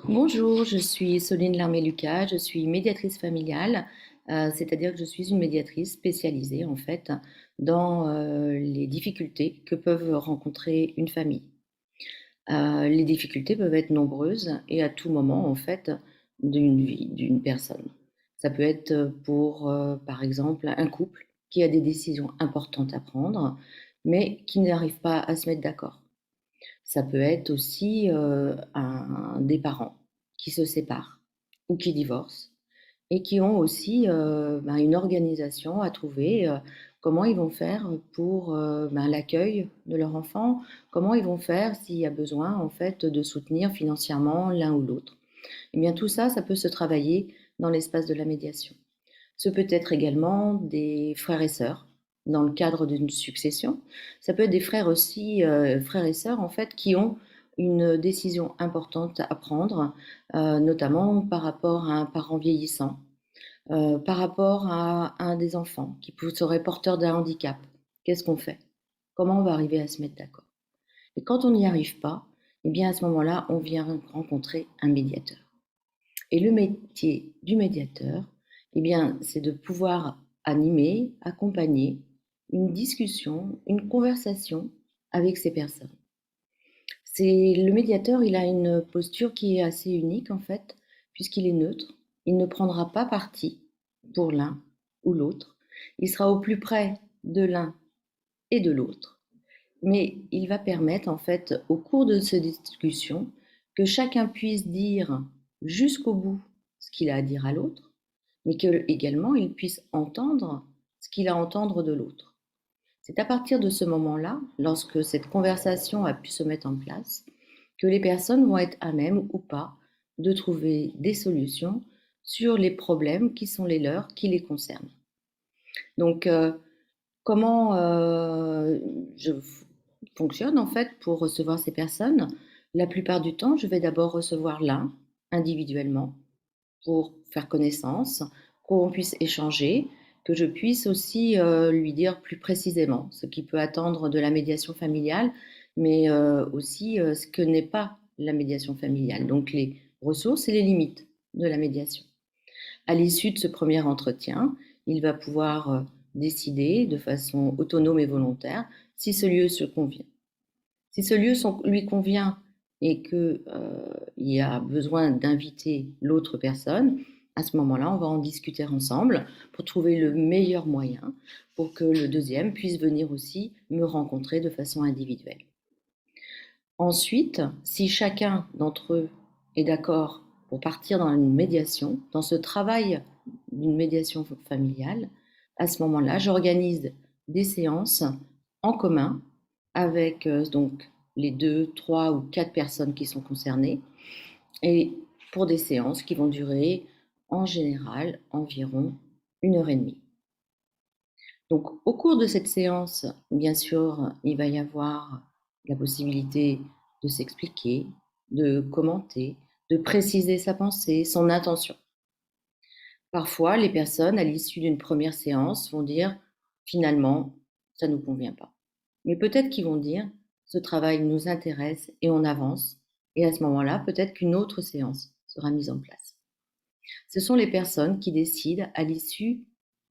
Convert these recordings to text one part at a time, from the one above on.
Bonjour, je suis Soline Larmé-Lucas, je suis médiatrice familiale, c'est-à-dire que je suis une médiatrice spécialisée en fait dans, les difficultés que peuvent rencontrer une famille. Les difficultés peuvent être nombreuses et à tout moment en fait d'une vie d'une personne. Ça peut être, pour, par exemple, un couple qui a des décisions importantes à prendre, mais qui n'arrive pas à se mettre d'accord. Ça peut être aussi, un des parents qui se séparent ou qui divorcent et qui ont aussi, une organisation à trouver, comment ils vont faire pour, l'accueil de leur enfant, comment ils vont faire s'il y a besoin en fait de soutenir financièrement l'un ou l'autre. Et bien tout ça, ça peut se travailler dans l'espace de la médiation. Ce peut être également des frères et sœurs, dans le cadre d'une succession. Ça peut être des frères aussi, frères et sœurs en fait, qui ont une décision importante à prendre, notamment par rapport à un parent vieillissant, par rapport à un des enfants qui serait porteur d'un handicap. Qu'est-ce qu'on fait? Comment on va arriver à se mettre d'accord? Et quand on n'y arrive pas, eh bien à ce moment-là, on vient rencontrer un médiateur. Et le métier du médiateur, eh bien, c'est de pouvoir animer, accompagner une discussion, une conversation avec ces personnes. C'est le médiateur, il a une posture qui est assez unique en fait, puisqu'il est neutre. Il ne prendra pas parti pour l'un ou l'autre. Il sera au plus près de l'un et de l'autre. Mais il va permettre en fait, au cours de ces discussions, que chacun puisse dire jusqu'au bout ce qu'il a à dire à l'autre, mais que également il puisse entendre ce qu'il a à entendre de l'autre. C'est à partir de ce moment-là, lorsque cette conversation a pu se mettre en place, que les personnes vont être à même ou pas de trouver des solutions sur les problèmes qui sont les leurs, qui les concernent. Donc, comment, je fonctionne en fait pour recevoir ces personnes? La plupart du temps, je vais d'abord recevoir l'un individuellement pour faire connaissance, qu'on puisse échanger, que je puisse aussi, lui dire plus précisément ce qui peut attendre de la médiation familiale, mais, aussi, ce que n'est pas la médiation familiale, donc les ressources et les limites de la médiation. À l'issue de ce premier entretien, il va pouvoir, décider de façon autonome et volontaire si ce lieu se convient. Si ce lieu lui convient et que, il y a besoin d'inviter l'autre personne, à ce moment-là, on va en discuter ensemble pour trouver le meilleur moyen pour que le deuxième puisse venir aussi me rencontrer de façon individuelle. Ensuite, si chacun d'entre eux est d'accord pour partir dans une médiation, dans ce travail d'une médiation familiale, à ce moment-là, j'organise des séances en commun avec donc les 2, 3 ou 4 personnes qui sont concernées et pour des séances qui vont durer en général environ 1 heure et demie. Donc, au cours de cette séance, bien sûr, il va y avoir la possibilité de s'expliquer, de commenter, de préciser sa pensée, son intention. Parfois, les personnes, à l'issue d'une première séance, vont dire finalement, ça ne nous convient pas. Mais peut-être qu'ils vont dire ce travail nous intéresse et on avance. Et à ce moment-là, peut-être qu'une autre séance sera mise en place. Ce sont les personnes qui décident à l'issue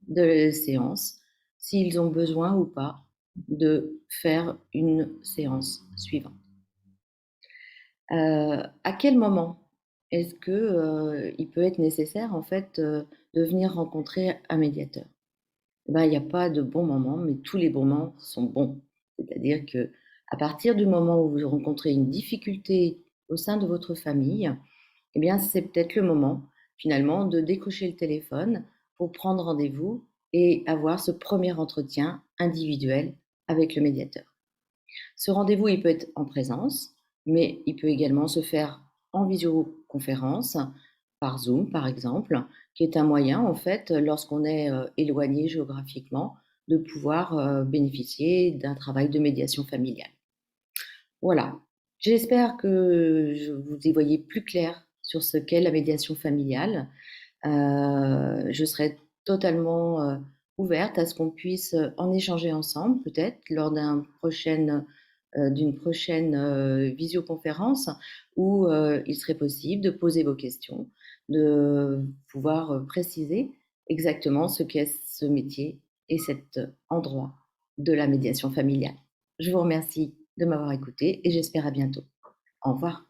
de la séance s'ils ont besoin ou pas de faire une séance suivante. À quel moment est-ce que, il peut être nécessaire en fait, de venir rencontrer un médiateur? Il y a pas de bon moment, mais tous les moments sont bons. C'est-à-dire que à partir du moment où vous rencontrez une difficulté au sein de votre famille, eh bien, c'est peut-être le moment, finalement, de décrocher le téléphone pour prendre rendez-vous et avoir ce premier entretien individuel avec le médiateur. Ce rendez-vous, il peut être en présence, mais il peut également se faire en visioconférence, par Zoom par exemple, qui est un moyen en fait, lorsqu'on est, éloigné géographiquement, de pouvoir, bénéficier d'un travail de médiation familiale. Voilà. J'espère que je vous y voyez plus clair sur ce qu'est la médiation familiale. Je serai totalement, ouverte à ce qu'on puisse, en échanger ensemble peut-être lors d'un prochaine d'une prochaine visioconférence où il serait possible de poser vos questions, de pouvoir préciser exactement ce qu'est ce métier et cet endroit de la médiation familiale. Je vous remercie de m'avoir écouté et j'espère à bientôt. Au revoir.